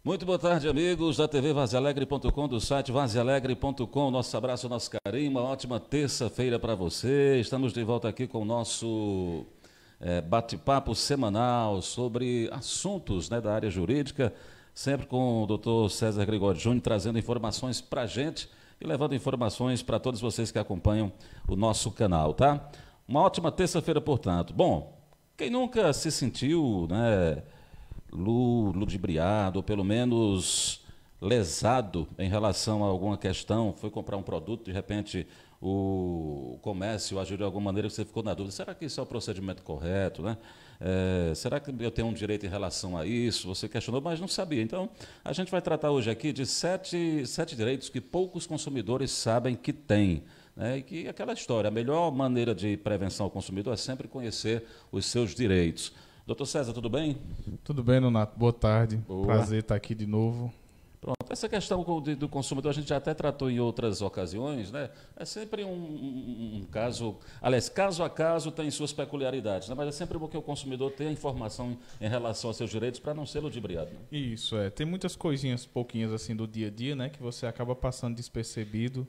Muito boa tarde, amigos da TV vazealegre.com, do site vazealegre.com. Nosso abraço, nosso carinho, uma ótima terça-feira para você. Estamos de volta aqui com o nosso bate-papo semanal sobre assuntos, né, da área jurídica, sempre com o doutor César Gregório Júnior, trazendo informações para a gente e levando informações para todos vocês que acompanham o nosso canal, tá? Uma ótima terça-feira, portanto. Bom, quem nunca se sentiu, né, ludibriado, ou pelo menos lesado em relação a alguma questão, foi comprar um produto, de repente o comércio agiu de alguma maneira que você ficou na dúvida, será que isso é o procedimento correto, né? Será que eu tenho um direito em relação a isso? Você questionou, mas não sabia. Então, a gente vai tratar hoje aqui de sete direitos que poucos consumidores sabem que têm. E que aquela história, a melhor maneira de prevenção ao consumidor é sempre conhecer os seus direitos. Doutor César, tudo bem? Tudo bem, Nonato. Boa tarde. Boa. Prazer estar aqui de novo. Pronto. Essa questão do consumidor a gente já até tratou em outras ocasiões, né? É sempre um caso, aliás, caso a caso tem suas peculiaridades, né? Mas é sempre bom que o consumidor tenha informação em relação aos seus direitos para não ser ludibriado. Né? Isso, Tem muitas coisinhas, pouquinhas assim do dia a dia, né? Que você acaba passando despercebido.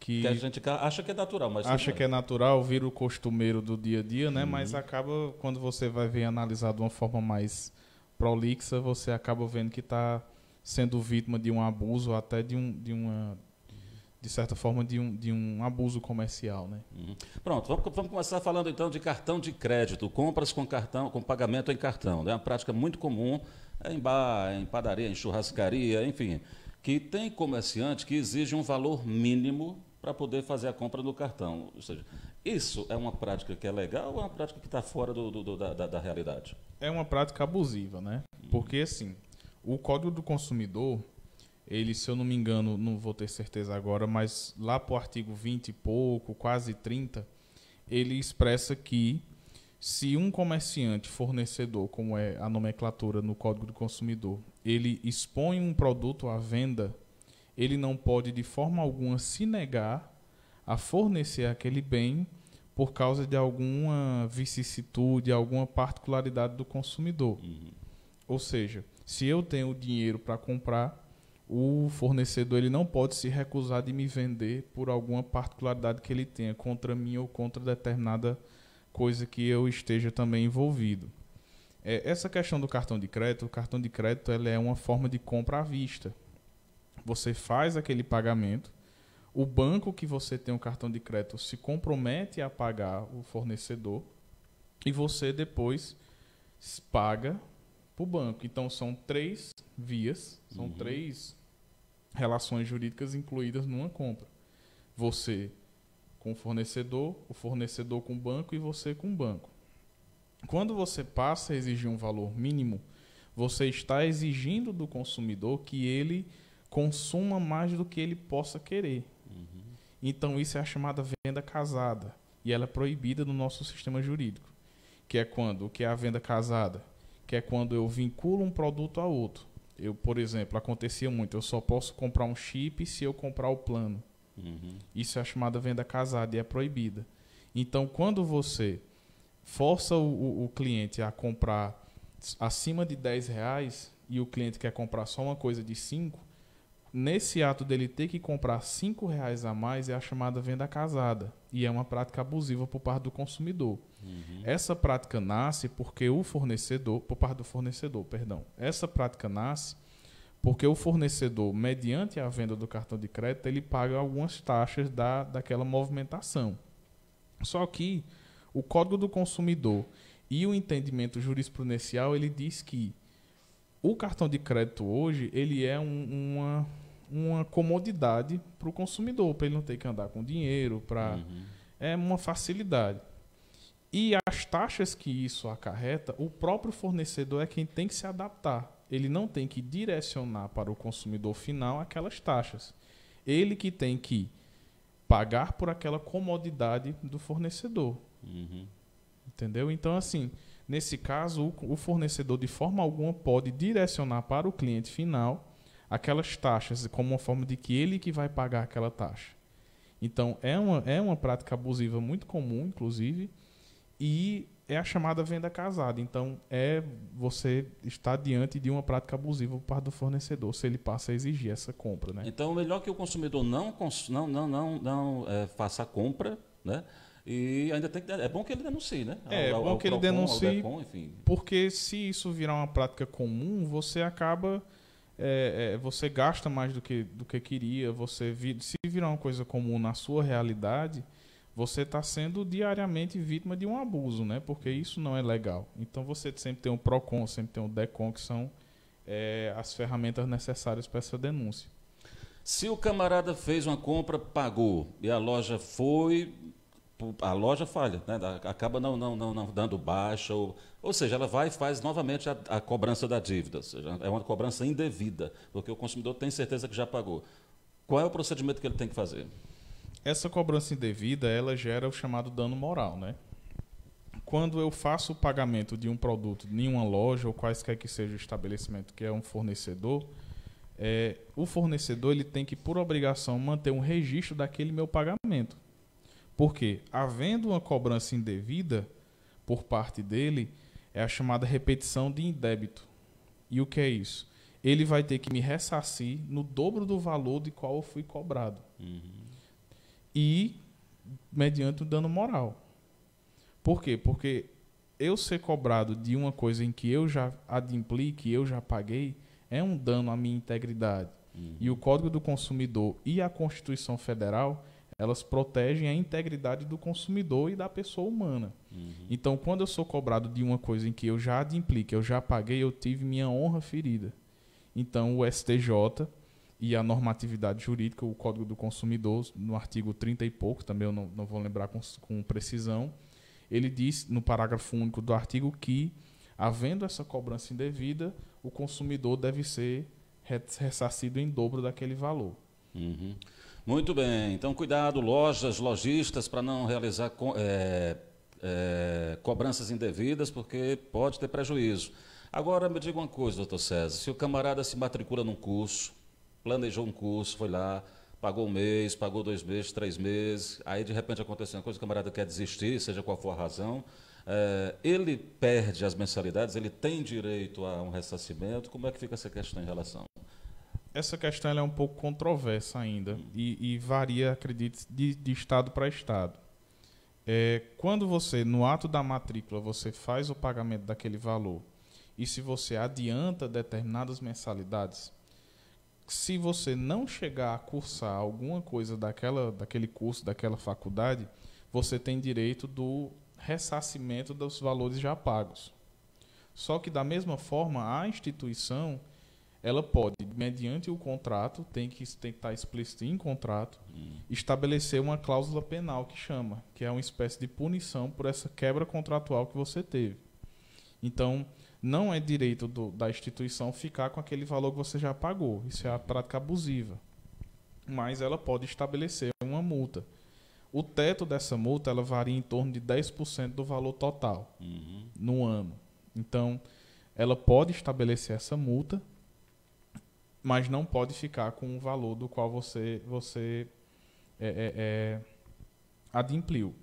Que a gente acha que é natural, mas acha que é natural, vira o costumeiro do dia a dia, né? Uhum. Mas acaba, quando você vai ver analisar de uma forma mais prolixa, você acaba vendo que está sendo vítima de um abuso, até de certa forma de um abuso comercial, né? Uhum. Pronto, vamos começar falando então de cartão de crédito, compras com cartão, com pagamento em cartão, né? Uma prática muito comum em bar, em padaria, em churrascaria, enfim, que tem comerciante que exige um valor mínimo para poder fazer a compra no cartão. Ou seja, isso é uma prática que é legal ou é uma prática que está fora da realidade? É uma prática abusiva, né? Porque, assim, o Código do Consumidor, ele, se eu não me engano, não vou ter certeza agora, mas lá para o artigo 20 e pouco, quase 30, ele expressa que se um comerciante, fornecedor, como é a nomenclatura no Código do Consumidor, ele expõe um produto à venda, ele não pode de forma alguma se negar a fornecer aquele bem por causa de alguma vicissitude, alguma particularidade do consumidor. Uhum. Ou seja, se eu tenho dinheiro para comprar, o fornecedor ele não pode se recusar de me vender por alguma particularidade que ele tenha contra mim ou contra determinada coisa que eu esteja também envolvido. Essa questão do cartão de crédito, o cartão de crédito ela é uma forma de compra à vista. Você faz aquele pagamento, o banco que você tem um cartão de crédito se compromete a pagar o fornecedor e você depois paga para o banco. Então são 3 vias, são 3 relações jurídicas incluídas numa compra. Você com o fornecedor com o banco e você com o banco. Quando você passa a exigir um valor mínimo, você está exigindo do consumidor que ele consuma mais do que ele possa querer. Então isso é a chamada venda casada e ela é proibida no nosso sistema jurídico. Que é quando? O que é a venda casada? Que é quando eu vinculo um produto a outro. Por exemplo, acontecia muito, eu só posso comprar um chip se eu comprar o plano. Isso é a chamada venda casada e é proibida. Então, quando você força o cliente a comprar acima de R$10 e o cliente quer comprar só uma coisa de 5, nesse ato dele ter que comprar R$5 a mais é a chamada venda casada e é uma prática abusiva por parte do consumidor. Essa prática nasce porque por parte do fornecedor, perdão. Essa prática nasce porque o fornecedor, mediante a venda do cartão de crédito, ele paga algumas taxas daquela movimentação. Só que o Código do Consumidor e o entendimento jurisprudencial, ele diz que o cartão de crédito hoje, ele é uma comodidade para o consumidor, para ele não ter que andar com dinheiro, é uma facilidade. E as taxas que isso acarreta, o próprio fornecedor é quem tem que se adaptar. Ele não tem que direcionar para o consumidor final aquelas taxas. Ele que tem que pagar por aquela comodidade do fornecedor. Entendeu? Então, assim, nesse caso, o fornecedor de forma alguma pode direcionar para o cliente final aquelas taxas como uma forma de que ele que vai pagar aquela taxa. Então, é uma prática abusiva muito comum, inclusive, e é a chamada venda casada. Então, você está diante de uma prática abusiva por parte do fornecedor, se ele passa a exigir essa compra, né? Então, melhor que o consumidor não faça a compra, né? E ainda é bom que ele denuncie, né? É bom que ele Procon, denuncie, ao DECON, enfim. porque se isso virar uma prática comum, você acaba... você gasta mais do que queria, se virar uma coisa comum na sua realidade, você está sendo diariamente vítima de um abuso, né? Porque isso não é legal. Então você sempre tem o PROCON, sempre tem o DECON, que são as ferramentas necessárias para essa denúncia. Se o camarada fez uma compra, pagou, e a loja falha, né? Acaba não dando baixa, ou seja, ela vai e faz novamente a cobrança da dívida, ou seja, é uma cobrança indevida, porque o consumidor tem certeza que já pagou. Qual é o procedimento que ele tem que fazer? Essa cobrança indevida, ela gera o chamado dano moral, né? Quando eu faço o pagamento de um produto em uma loja, ou quaisquer que seja o estabelecimento que é um fornecedor, o fornecedor ele tem que, por obrigação, manter um registro daquele meu pagamento. Porque, havendo uma cobrança indevida por parte dele, é a chamada repetição de indébito. E o que é isso? Ele vai ter que me ressarcir no dobro do valor de qual eu fui cobrado. E mediante o dano moral. Por quê? Porque eu ser cobrado de uma coisa em que eu já adimpli, que eu já paguei, é um dano à minha integridade. E o Código do Consumidor e a Constituição Federal, elas protegem a integridade do consumidor e da pessoa humana. Então, quando eu sou cobrado de uma coisa em que eu já adimpli, que eu já paguei, eu tive minha honra ferida. Então, o STJ e a normatividade jurídica, o Código do Consumidor, no artigo 30 e pouco, também eu não vou lembrar com precisão, ele diz, no parágrafo único do artigo, que, havendo essa cobrança indevida, o consumidor deve ser ressarcido em dobro daquele valor. Muito bem. Então, cuidado, lojistas, para não realizar cobranças indevidas, porque pode ter prejuízo. Agora, me diga uma coisa, doutor César, se o camarada se matricula num curso, planejou um curso, foi lá, pagou um mês, pagou 2 meses, 3 meses, aí de repente aconteceu uma coisa, o camarada quer desistir, seja qual for a razão, ele perde as mensalidades, ele tem direito a um ressarcimento, como é que fica essa questão em relação? Essa questão ela é um pouco controversa ainda e varia, acredite, de estado para estado. Quando você, no ato da matrícula, você faz o pagamento daquele valor e se você adianta determinadas mensalidades, se você não chegar a cursar alguma coisa daquele curso, daquela faculdade, você tem direito do ressarcimento dos valores já pagos. Só que, da mesma forma, a instituição ela pode, mediante o contrato, tem que estar explícito em contrato, estabelecer uma cláusula penal que é uma espécie de punição por essa quebra contratual que você teve. Então, não é direito da instituição ficar com aquele valor que você já pagou. Isso é a prática abusiva. Mas ela pode estabelecer uma multa. O teto dessa multa ela varia em torno de 10% do valor total no ano. Então, ela pode estabelecer essa multa, mas não pode ficar com o valor do qual você adimpliu.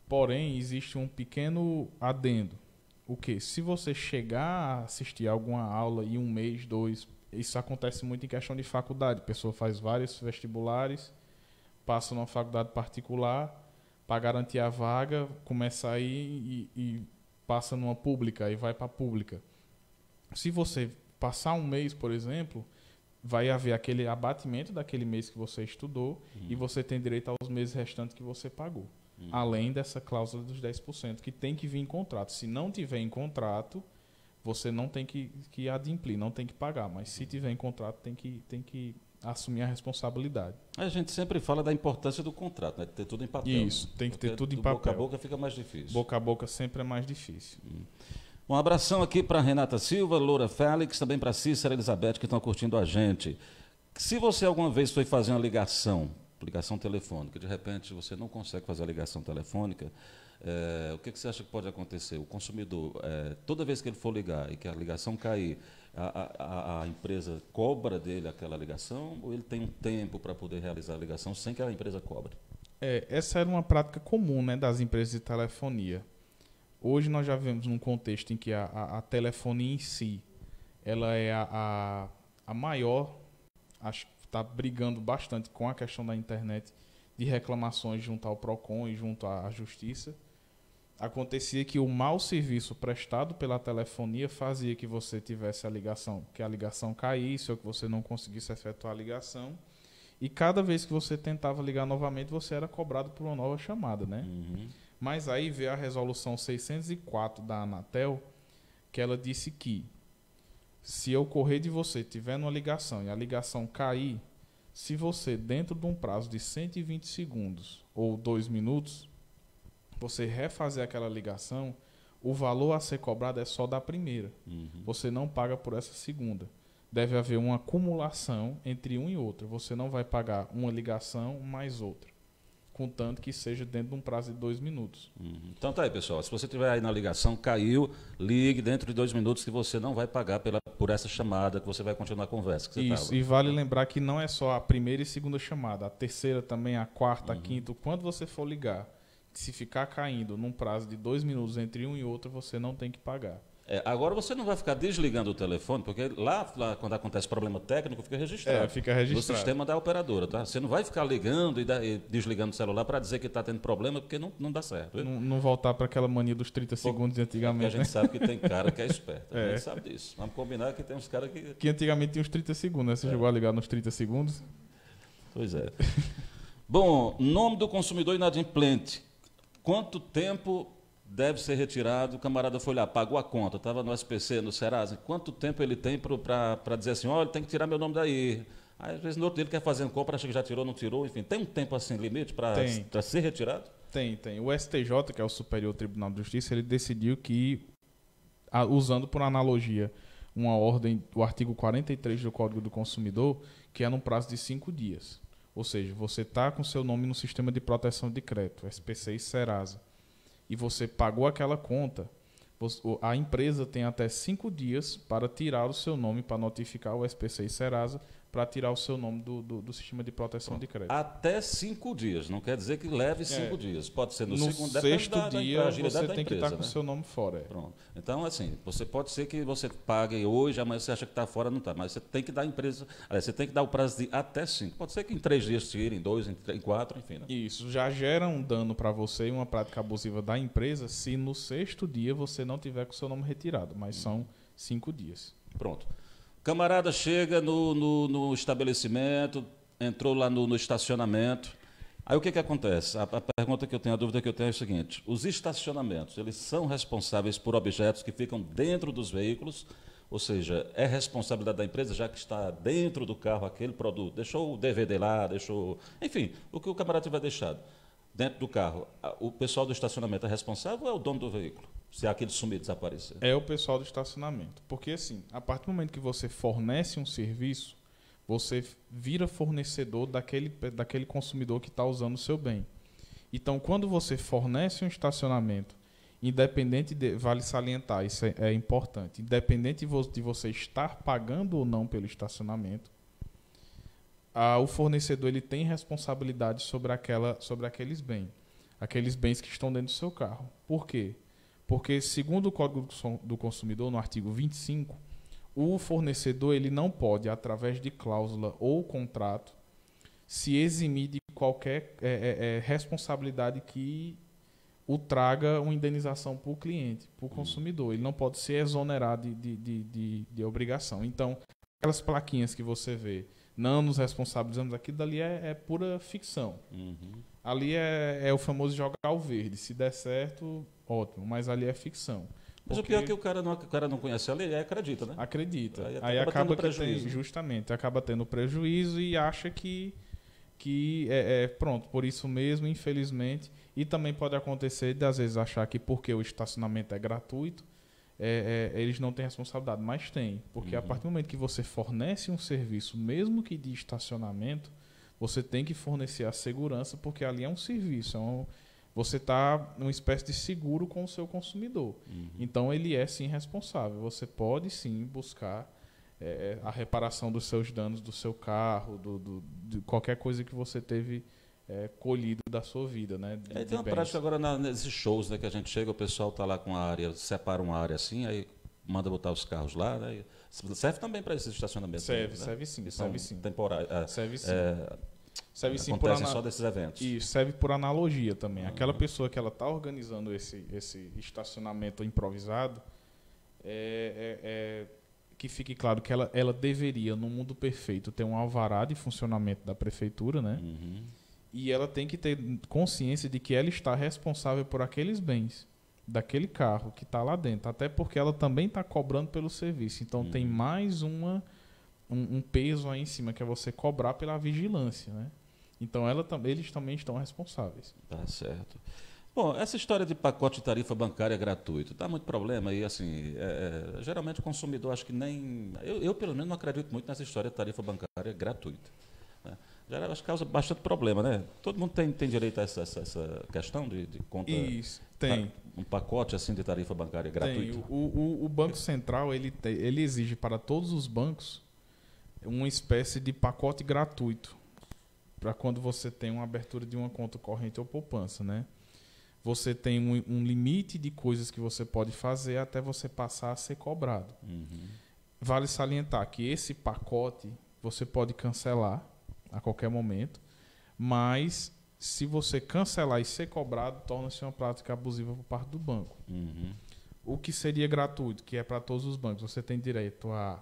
Porém, existe um pequeno adendo. O que? Se você chegar a assistir alguma aula em 1 mês, 2, isso acontece muito em questão de faculdade. A pessoa faz vários vestibulares, passa numa faculdade particular, para garantir a vaga, começa a ir e passa numa pública e vai para a pública. Se você passar 1 mês, por exemplo, vai haver aquele abatimento daquele mês que você estudou e você tem direito aos meses restantes que você pagou. Além dessa cláusula dos 10%, que tem que vir em contrato. Se não tiver em contrato, você não tem que adimplir, não tem que pagar. Mas se tiver em contrato, tem que assumir a responsabilidade. A gente sempre fala da importância do contrato, né? Ter tudo em papel. Isso, né? tem que ter tudo em papel. Boca papel. a boca fica mais difícil. Boca a boca sempre é mais difícil. Um abração aqui para Renata Silva, Loura Félix, também para Cícera Elizabeth, que estão curtindo a gente. Se você alguma vez foi fazer uma ligação telefônica, de repente você não consegue fazer a ligação telefônica, o que você acha que pode acontecer? O consumidor, toda vez que ele for ligar e que a ligação cair, a empresa cobra dele aquela ligação ou ele tem um tempo para poder realizar a ligação sem que a empresa cobre? Essa era uma prática comum, né, das empresas de telefonia. Hoje nós já vivemos num contexto em que a telefonia em si, ela é a maior, acho que está brigando bastante com a questão da internet, de reclamações junto ao PROCON e junto à Justiça. Acontecia que o mau serviço prestado pela telefonia fazia que você tivesse a ligação, que a ligação caísse ou que você não conseguisse efetuar a ligação. E cada vez que você tentava ligar novamente, você era cobrado por uma nova chamada, né? Uhum. Mas aí veio a resolução 604 da Anatel, que ela disse que se ocorrer de você tiver numa ligação e a ligação cair, se você dentro de um prazo de 120 segundos ou 2 minutos, você refazer aquela ligação, o valor a ser cobrado é só da primeira. Uhum. Você não paga por essa segunda. Deve haver uma acumulação entre um e outro. Você não vai pagar uma ligação mais outra, contanto que seja dentro de um prazo de 2 minutos. Uhum. Então tá aí, pessoal. Se você estiver aí na ligação, caiu, ligue dentro de 2 minutos que você não vai pagar por essa chamada, que você vai continuar a conversa. Que você Isso, e vale lembrar que não é só a primeira e segunda chamada, a terceira também, a quarta, a quinta. Quando você for ligar, se ficar caindo num prazo de 2 minutos entre um e outro, você não tem que pagar. Agora você não vai ficar desligando o telefone, porque lá quando acontece problema técnico, fica registrado. Fica registrado. No sistema da operadora, tá? Você não vai ficar ligando e desligando o celular para dizer que está tendo problema, porque não dá certo. Não voltar para aquela mania dos 30 segundos de antigamente, a gente sabe que tem cara que é esperto. A gente sabe disso. Vamos combinar que tem uns caras que... Que antigamente tinha uns 30 segundos, né? Você chegou a ligar nos 30 segundos? Pois é. Bom, nome do consumidor inadimplente. Quanto tempo deve ser retirado? O camarada foi lá, pagou a conta, estava no SPC, no Serasa. Quanto tempo ele tem para dizer assim, olha, tem que tirar meu nome daí? Aí, às vezes no outro dia ele quer fazer compra, acha que já tirou, não tirou, enfim. Tem um tempo assim, limite para ser retirado? Tem. O STJ, que é o Superior Tribunal de Justiça, ele decidiu que, usando por analogia uma ordem, o artigo 43 do Código do Consumidor, que é num prazo de 5 dias. Ou seja, você está com seu nome no Sistema de Proteção de Crédito, SPC e Serasa, e você pagou aquela conta, a empresa tem até 5 dias para tirar o seu nome, para notificar o SPC e Serasa, para tirar o seu nome do Sistema de Proteção de Crédito. Até 5 dias, não quer dizer que leve 5 dias. Pode ser no segundo, sexto dia você tem que estar com o né? seu nome fora. Pronto. Então, assim, você pode ser que você pague hoje, amanhã você acha que está fora, não está. Mas você tem que dar a empresa, você tem que dar o prazo de até 5. Pode ser que em 3 dias tire, em 2, em 4, enfim. Né? Isso já gera um dano para você e uma prática abusiva da empresa se no 6º dia você não tiver com o seu nome retirado, mas são 5 dias. Pronto. Camarada chega no estabelecimento, entrou lá no estacionamento. Aí o que acontece? A pergunta que eu tenho, a dúvida que eu tenho é o seguinte: os estacionamentos, eles são responsáveis por objetos que ficam dentro dos veículos, ou seja, é responsabilidade da empresa, já que está dentro do carro aquele produto, deixou o DVD lá, enfim, o que o camarada tiver deixado dentro do carro, o pessoal do estacionamento é responsável ou é o dono do veículo? Se aquele sumir, desaparecer. É o pessoal do estacionamento. Porque, assim, a partir do momento que você fornece um serviço, você vira fornecedor daquele consumidor que está usando o seu bem. Então, quando você fornece um estacionamento, vale salientar, isso é importante, independente de você estar pagando ou não pelo estacionamento, o fornecedor ele tem responsabilidade sobre aqueles bens que estão dentro do seu carro. Por quê? Porque, segundo o Código do Consumidor, no artigo 25, o fornecedor ele não pode, através de cláusula ou contrato, se eximir de qualquer responsabilidade que o traga uma indenização para o cliente, para o consumidor. Ele não pode ser exonerado de obrigação. Então, aquelas plaquinhas que você vê, não nos responsabilizamos, aquilo dali é pura ficção. Uhum. Ali é o famoso jogar o verde. Se der certo, ótimo, mas ali é ficção. Mas o pior é que o cara não conhece a lei e acredita, né? Acredita. Aí acaba que prejuízo. justamente, acaba tendo prejuízo e acha que pronto, por isso mesmo, infelizmente. E também pode acontecer de, às vezes, achar que porque o estacionamento é gratuito, eles não têm responsabilidade, mas tem. Porque a partir do momento que você fornece um serviço, mesmo que de estacionamento, você tem que fornecer a segurança, porque ali é um serviço, você está numa espécie de seguro com o seu consumidor. Então, ele é sim responsável. Você pode sim buscar a reparação dos seus danos do seu carro, de qualquer coisa que você teve colhido da sua vida, né? Tem uma prática agora nesses shows, né, que a gente chega, o pessoal está lá com a área, separa uma área assim, aí manda botar os carros lá, né? Serve também para esses estacionamentos. Serve, né? serve sim, serve sim. Temporários. Serve sim. Serve sim acontece só desses eventos. E serve por analogia também. Aquela pessoa que ela está organizando esse estacionamento improvisado, que fique claro que ela deveria, no mundo perfeito, ter um alvará de funcionamento da prefeitura, né? E ela tem que ter consciência de que ela está responsável por aqueles bens daquele carro que está lá dentro, até porque ela também está cobrando pelo serviço. Então tem mais um peso aí em cima, que é você cobrar pela vigilância, né? Então eles também estão responsáveis. Tá certo. Bom, essa história de pacote de tarifa bancária gratuito, dá muito problema e assim, geralmente o consumidor acho que nem... Eu pelo menos não acredito muito nessa história de tarifa bancária gratuita. Né? Acho que causa bastante problema, né? Todo mundo tem direito a essa questão de conta... Isso, tem. Um pacote assim de tarifa bancária gratuita? O Banco Central, ele exige para todos os bancos uma espécie de pacote gratuito para quando você tem uma abertura de uma conta corrente ou poupança, né? Você tem um limite de coisas que você pode fazer até você passar a ser cobrado. Vale salientar que esse pacote você pode cancelar a qualquer momento, mas se você cancelar e ser cobrado, torna-se uma prática abusiva por parte do banco. O que seria gratuito, que é para todos os bancos, você tem direito a...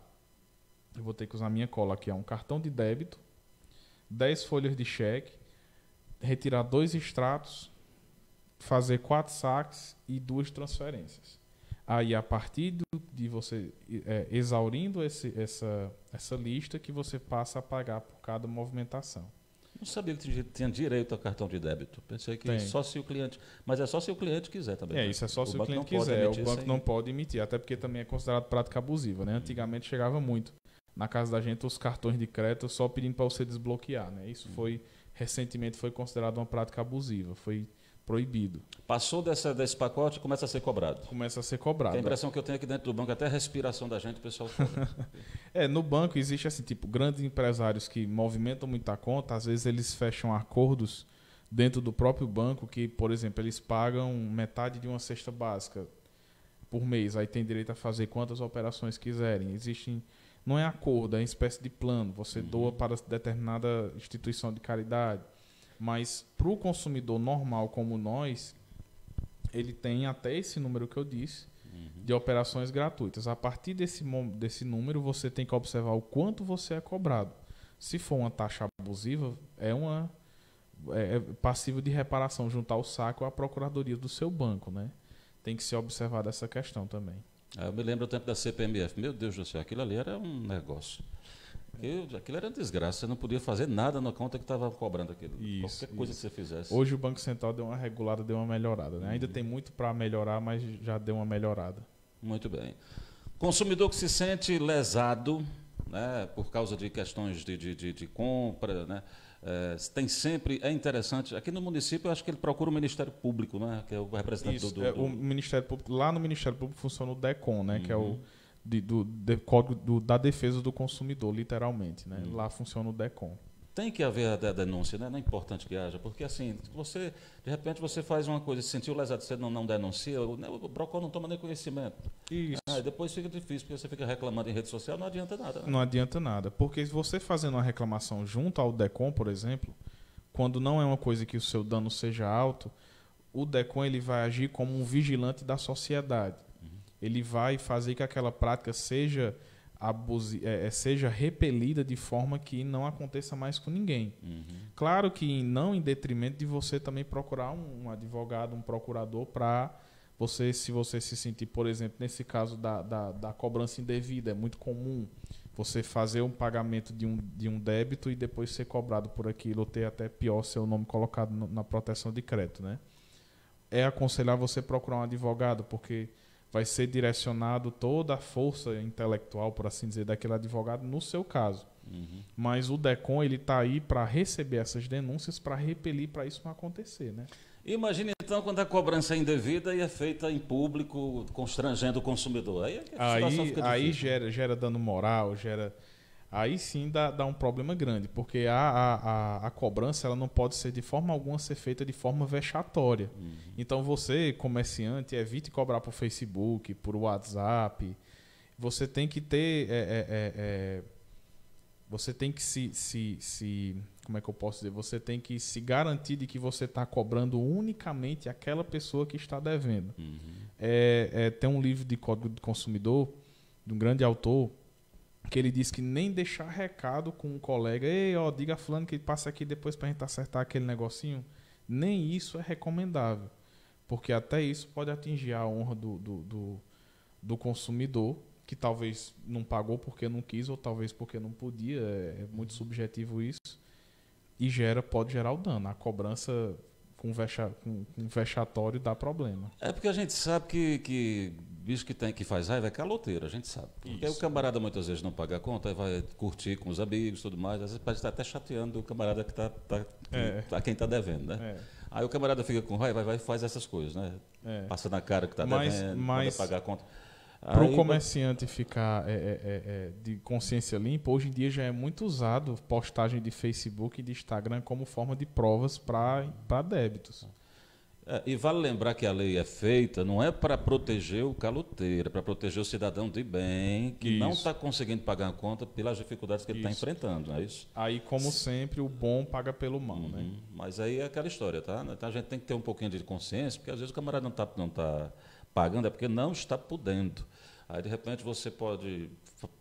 Eu vou ter que usar minha cola aqui, um cartão de débito, 10 folhas de cheque, retirar 2 extratos, fazer 4 saques e 2 transferências. Aí, a partir de você exaurindo essa lista, que você passa a pagar por cada movimentação. Não sabia que tinha direito a cartão de débito. Pensei que só se o cliente... Mas é só se o cliente quiser também. Isso é só se o cliente quiser. O banco não pode emitir, até porque também é considerado prática abusiva, né? Antigamente chegava muito na casa da gente os cartões de crédito só pedindo para você desbloquear, né? Isso recentemente foi considerado uma prática abusiva, foi proibido. Passou desse pacote, começa a ser cobrado. Começa a ser cobrado. A impressão que eu tenho aqui dentro do banco, até a respiração da gente, o pessoal cobra. No banco existe assim, tipo, grandes empresários que movimentam muita conta, às vezes eles fecham acordos dentro do próprio banco que, por exemplo, eles pagam metade de uma cesta básica por mês, aí tem direito a fazer quantas operações quiserem. Não é acordo, é uma espécie de plano. Você doa para determinada instituição de caridade. Mas para o consumidor normal como nós, ele tem até esse número que eu disse de operações gratuitas. A partir desse número, você tem que observar o quanto você é cobrado. Se for uma taxa abusiva, é passível de reparação junto ao SAC ou à procuradoria do seu banco, né? Tem que ser observada essa questão também. Eu me lembro do tempo da CPMF. Meu Deus do céu, aquilo ali era um negócio. Aquilo era uma desgraça. Você não podia fazer nada na conta que estava cobrando aquilo. Qualquer coisa que você fizesse. Hoje o Banco Central deu uma regulada, deu uma melhorada, né? Ainda tem muito para melhorar, mas já deu uma melhorada. Muito bem. Consumidor que se sente lesado, né, por causa de questões de compra, né? É interessante, aqui no município eu acho que ele procura o Ministério Público, né, que é o representante o Ministério Público. Lá no Ministério Público funciona o DECON, né, que é o Código da Defesa do Consumidor, literalmente, né? Lá funciona o DECON. Tem que haver a denúncia, né? Não é importante que haja, porque assim, de repente você faz uma coisa, se sentiu lesado, você não denuncia, o PROCON não toma nem conhecimento. Isso. Depois fica difícil, porque você fica reclamando em rede social, não adianta nada. Né? Não adianta nada, porque se você fazendo uma reclamação junto ao DECON, por exemplo, quando não é uma coisa que o seu dano seja alto, o DECON ele vai agir como um vigilante da sociedade. Ele vai fazer que aquela prática seja repelida de forma que não aconteça mais com ninguém. Claro que não em detrimento de você também procurar um advogado, um procurador para você, se você se sentir, por exemplo, nesse caso da cobrança indevida, é muito comum você fazer um pagamento de um débito e depois ser cobrado por aquilo, ou ter até pior seu nome colocado na proteção de crédito, né? É aconselhar você procurar um advogado, porque vai ser direcionado toda a força intelectual, por assim dizer, daquele advogado no seu caso. Mas o DECON ele está aí para receber essas denúncias, para repelir, para isso não acontecer, né? Imagine então quando a cobrança é indevida e é feita em público, constrangendo o consumidor. Aí a situação fica difícil. Aí gera dano moral, gera... aí sim dá um problema grande, porque a cobrança ela não pode ser de forma alguma ser feita de forma vexatória. Então você, comerciante, evite cobrar por Facebook, por WhatsApp. Você tem que ter... você tem que como é que eu posso dizer? Você tem que se garantir de que você está cobrando unicamente aquela pessoa que está devendo. Tem um livro de Código do Consumidor, de um grande autor, que ele diz que nem deixar recado com um colega, ei, ó, diga a fulano que passa aqui depois para a gente acertar aquele negocinho, nem isso é recomendável, porque até isso pode atingir a honra do consumidor, que talvez não pagou porque não quis, ou talvez porque não podia, é muito subjetivo isso, e pode gerar o dano. A cobrança com vexatório dá problema. É porque a gente sabe que bicho que faz raiva é caloteiro, a gente sabe. Porque o camarada muitas vezes não paga a conta, aí vai curtir com os amigos e tudo mais, às vezes pode estar até chateando o camarada que a quem está devendo, né? Aí o camarada fica com raiva, vai e faz essas coisas, né? Passa na cara que está devendo, manda pagar a conta. Para o comerciante ficar de consciência limpa, hoje em dia já é muito usado postagem de Facebook e de Instagram como forma de provas para débitos. E vale lembrar que a lei é feita, não é para proteger o caloteiro, é para proteger o cidadão de bem que não está conseguindo pagar a conta pelas dificuldades que ele está enfrentando, não é isso? Aí, como sempre, o bom paga pelo mal, né? Mas aí é aquela história, tá? Então a gente tem que ter um pouquinho de consciência, porque às vezes o camarada não tá pagando, é porque não está podendo. Aí, de repente, você pode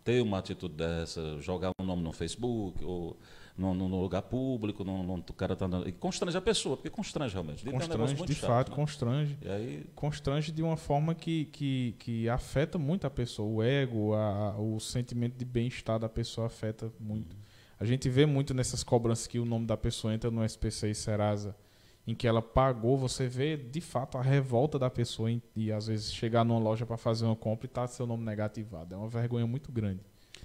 ter uma atitude dessa, jogar um nome no Facebook ou no lugar público, o cara tá e constrange a pessoa, porque constrange realmente. Constrange, de fato, né? Constrange. E aí... Constrange de uma forma que afeta muito a pessoa. O ego, o sentimento de bem-estar da pessoa afeta muito. A gente vê muito nessas cobranças que o nome da pessoa entra no SPC e Serasa, em que ela pagou, você vê de fato a revolta da pessoa e às vezes chegar numa loja para fazer uma compra e tá seu nome negativado. É uma vergonha muito grande.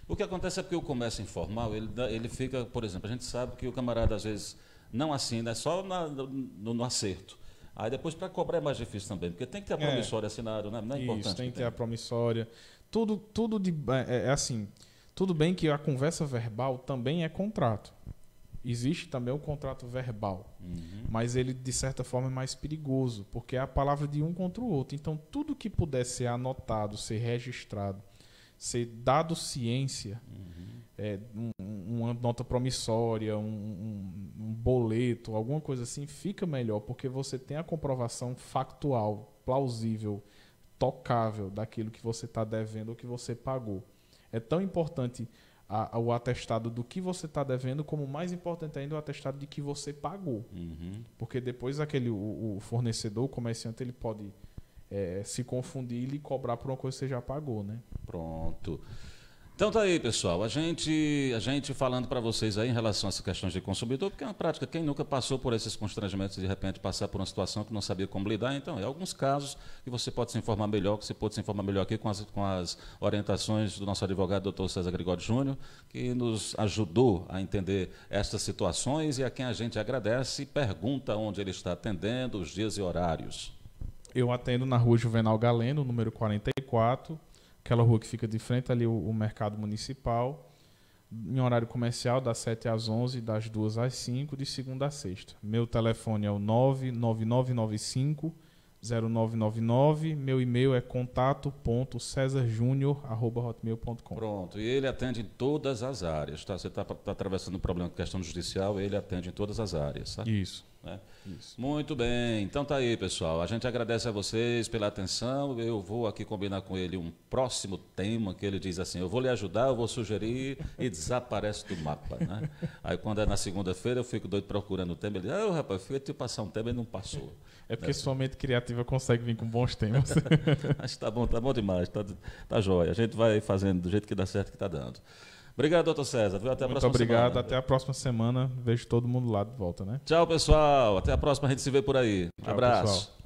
O que acontece é porque o comércio informal, ele fica, por exemplo, a gente sabe que o camarada às vezes não assina, é só no acerto. Aí depois para cobrar é mais difícil também, porque tem que ter a promissória assinada, né? Não é importante. Isso, tem que ter a promissória. Tudo assim, tudo bem que a conversa verbal também é contrato. Existe também o contrato verbal, mas ele, de certa forma, é mais perigoso, porque é a palavra de um contra o outro. Então, tudo que puder ser anotado, ser registrado, ser dado ciência, uma nota promissória, um boleto, alguma coisa assim, fica melhor, porque você tem a comprovação factual, plausível, tocável daquilo que você está devendo ou que você pagou. É tão importante o atestado do que você está devendo, como mais importante ainda o atestado de que você pagou. Porque depois o fornecedor, o comerciante, ele pode se confundir e lhe cobrar por uma coisa que você já pagou, né? Pronto. Então tá aí, pessoal, a gente falando para vocês aí em relação a essas questões de consumidor, porque é uma prática, quem nunca passou por esses constrangimentos de repente passar por uma situação que não sabia como lidar, então em alguns casos que você pode se informar melhor, que você pode se informar melhor aqui com as orientações do nosso advogado, Dr. César Gregório Júnior, que nos ajudou a entender estas situações e a quem a gente agradece e pergunta onde ele está atendendo, os dias e horários. Eu atendo na Rua Juvenal Galeno, número 44, aquela rua que fica de frente ali o mercado municipal, em horário comercial das 7 às 11, das 2 às 5, de segunda a sexta. Meu telefone é o 99995-0999, meu e-mail é contato.cesarjunior@hotmail.com. Pronto, e ele atende em todas as áreas, tá? Você está atravessando um problema com questão judicial, ele atende em todas as áreas, tá? Isso. Né? Isso. Muito bem, então tá aí, pessoal. A gente agradece a vocês pela atenção. Eu vou aqui combinar com ele um próximo tema que ele diz assim: eu vou lhe ajudar, eu vou sugerir e desaparece do mapa, né? Aí quando é na segunda-feira eu fico doido procurando o tema, ele diz: rapaz, eu fui te passar um tema e não passou. É porque sua mente criativa consegue vir com bons temas. Mas tá bom demais, tá jóia. A gente vai fazendo do jeito que dá certo que tá dando. Obrigado, doutor César. Até a próxima semana. Muito obrigado. Até a próxima semana. Vejo todo mundo lá de volta, né? Tchau, pessoal. Até a próxima. A gente se vê por aí. Tchau, Abraço. Pessoal.